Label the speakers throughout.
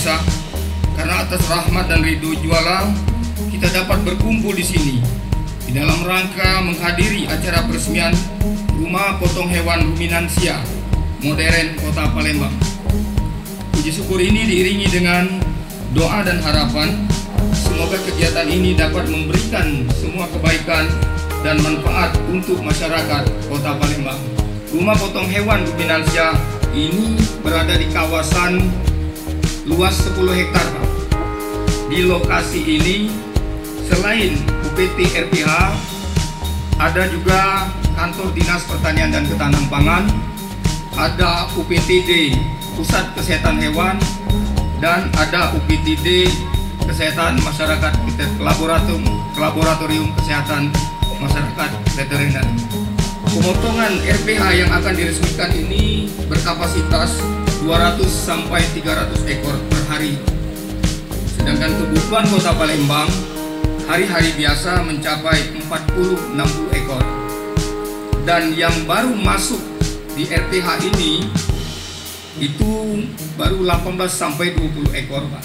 Speaker 1: Maha Esa, karena atas rahmat dan ridho juala kita dapat berkumpul di sini di dalam rangka menghadiri acara peresmian Rumah Potong Hewan Ruminansia Modern Kota Palembang. Puji syukur ini diiringi dengan doa dan harapan semoga kegiatan ini dapat memberikan semua kebaikan dan manfaat untuk masyarakat Kota Palembang. Rumah Potong Hewan Ruminansia ini berada di kawasan luas 10 hektar, Pak. Di lokasi ini selain UPT RPH ada juga kantor Dinas Pertanian dan Ketahanan Pangan, ada UPTD Pusat Kesehatan Hewan, dan ada UPTD Kesehatan Masyarakat Laboratorium Kesehatan Masyarakat Veteriner. Pemotongan RPH yang akan diresmikan ini berkapasitas 200 sampai 300 ekor per hari. Sedangkan kebutuhan Kota Palembang hari-hari biasa mencapai 40-60 ekor. Dan yang baru masuk di RPH ini itu baru 18 sampai 20 ekor, Pak.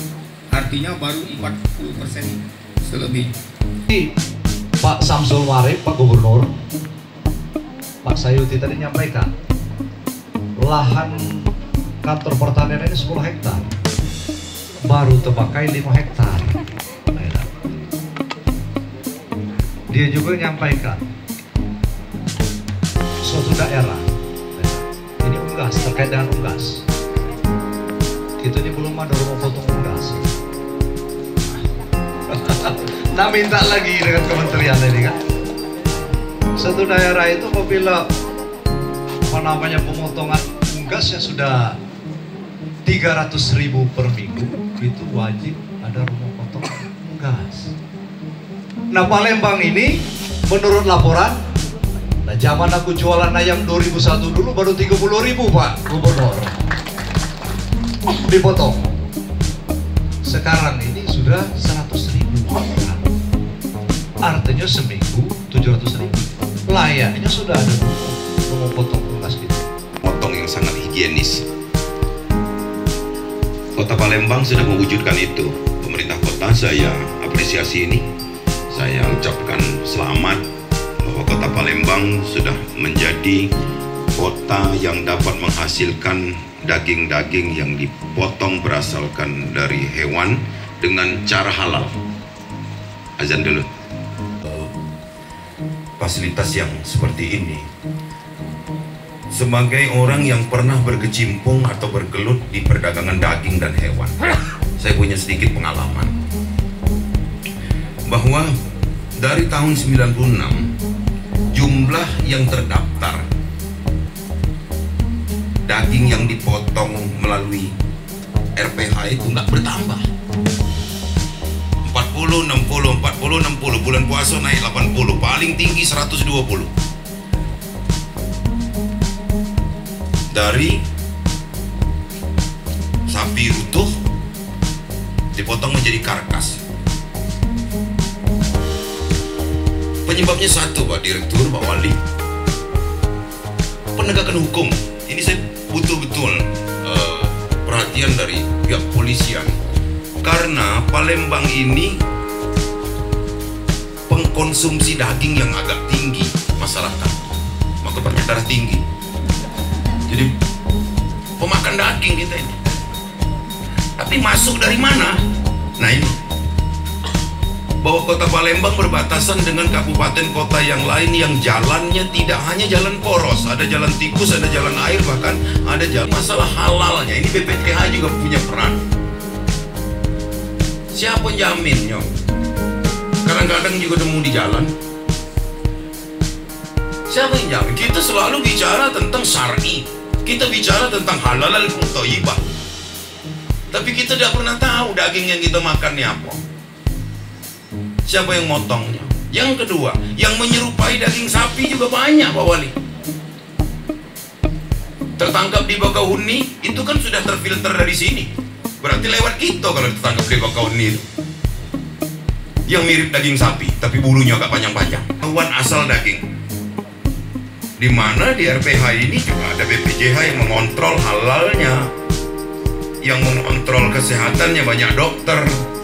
Speaker 1: Artinya baru 40% selebih.
Speaker 2: Pak Samsul Warib, Pak Gubernur, Pak Sayuti tadi nyampaikan lahan kantor pertanian ini 10 hektar, baru terpakai 5 hektar. Dia juga nyampaikan suatu daerah, ini unggas, terkait dengan unggas, kita ini belum ada rumah potong unggas. Nah, minta lagi dengan kementerian ini kan. Satu daerah itu apabila pemotongan unggasnya sudah 300.000 per minggu, itu wajib ada rumah potong unggas. Nah, Palembang ini menurut laporan, nah zaman aku jualan ayam 2001 dulu baru 30.000, Pak Gubernur, dipotong. Sekarang ini sudah 100.000. Artinya seminggu 700.000. Layaknya sudah ada rumah potong unggas gitu.
Speaker 3: Potong yang sangat higienis. Kota Palembang sudah mewujudkan itu. Pemerintah kota, saya apresiasi ini. Saya ucapkan selamat bahwa Kota Palembang sudah menjadi kota yang dapat menghasilkan daging-daging yang dipotong berasalkan dari hewan dengan cara halal. Azan dulu. Fasilitas yang seperti ini, sebagai orang yang pernah berkecimpung atau bergelut di perdagangan daging dan hewan, saya punya sedikit pengalaman bahwa dari tahun 96 jumlah yang terdaftar daging yang dipotong melalui RPH itu nggak bertambah. 40, 60, 40, 60, bulan puasa naik 80, paling tinggi 120. Dari sapi utuh dipotong menjadi karkas. Penyebabnya satu, Pak Direktur, Pak Wali, penegakan hukum. Ini saya butuh betul perhatian dari pihak polisian. Karena Palembang ini pengkonsumsi daging yang agak tinggi masyarakat, maka banyak darah tinggi. Jadi pemakan daging kita ini. Tapi masuk dari mana? Nah ini, bahwa Kota Palembang berbatasan dengan kabupaten kota yang lain yang jalannya tidak hanya jalan poros, ada jalan tikus, ada jalan air, bahkan ada jalan. Masalah halalnya ini BPTH juga punya peran. Siapa jaminnya? Kadang-kadang juga nemu di jalan. Siapa yang jamin? Kita selalu bicara tentang syar'i, kita bicara tentang halal dan thayyibah. Tapi kita tidak pernah tahu daging yang kita makan ini apa. Siapa yang motongnya? Yang kedua, yang menyerupai daging sapi juga banyak, Pak Wali. Tertangkap di Bakauheni itu kan sudah terfilter dari sini. Berarti lewat kita kalau tertangkap di Bakauheni itu. Yang mirip daging sapi, tapi bulunya agak panjang-panjang. Hewan asal daging. Di mana di RPH ini juga ada BPJH yang mengontrol halalnya. yang mengontrol kesehatannya banyak dokter.